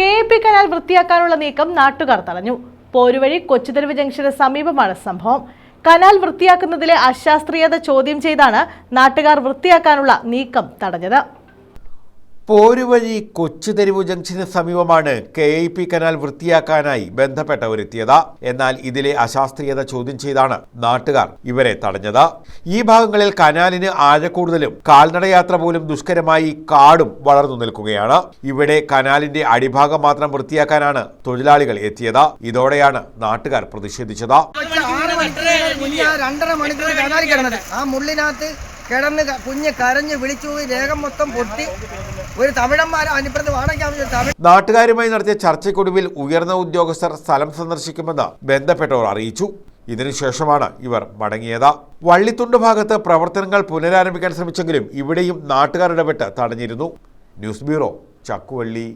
KAP canal വൃത്തിയാക്കാനുള്ള നീക്കം നാട്ടുകാർ തടഞ്ഞു. പോരുവഴി കൊച്ചുതെരുവ് ജംഗ്ഷന് സമീപമാണ് സംഭവം. കനാൽ വൃത്തിയാക്കുന്നതിലെ അശാസ്ത്രീയത ചോദ്യം ചെയ്താണ് നാട്ടുകാർ വൃത്തിയാക്കാനുള്ള നീക്കം തടഞ്ഞത്. പോരുവഴി കൊച്ചുതെരുവ് ജംഗ്ഷന് സമീപമാണ് KAP കനാൽ വൃത്തിയാക്കാനായി ബന്ധപ്പെട്ടവരെത്തിയത്. എന്നാൽ ഇതിലെ അശാസ്ത്രീയത ചോദ്യം ചെയ്താണ് നാട്ടുകാർ ഇവരെ തടഞ്ഞത്. ഈ ഭാഗങ്ങളിൽ കനാലിന് ആഴക്കൂടുതലും കാൽനടയാത്ര പോലും ദുഷ്കരമായി കാടും വളർന്നു നിൽക്കുകയാണ്. ഇവിടെ കനാലിന്റെ അടിഭാഗം മാത്രം വൃത്തിയാക്കാനാണ് തൊഴിലാളികൾ എത്തിയത്. ഇതോടെയാണ് നാട്ടുകാർ പ്രതിഷേധിച്ചത്. കിടന്ന് കുഞ്ഞ് കരഞ്ഞ് വിളിച്ചു, ദേഹം മൊത്തം പൊട്ടി. ഒരു തമിഴന്മാരെ അനുപ്രത്ത് വാടക. നാട്ടുകാരുമായി നടത്തിയ ചർച്ചയ്ക്കൊടുവിൽ ഉയർന്ന ഉദ്യോഗസ്ഥർ സ്ഥലം സന്ദർശിക്കുമെന്ന് ബന്ധപ്പെട്ടവർ അറിയിച്ചു. ഇതിനുശേഷമാണ് ഇവർ മടങ്ങിയത്. വള്ളിത്തുണ്ട് ഭാഗത്ത് പ്രവർത്തനങ്ങൾ പുനരാരംഭിക്കാൻ ശ്രമിച്ചെങ്കിലും ഇവിടെയും നാട്ടുകാർ ഇടപെട്ട് തടഞ്ഞിരുന്നു. News bureau, Chakkuvalli.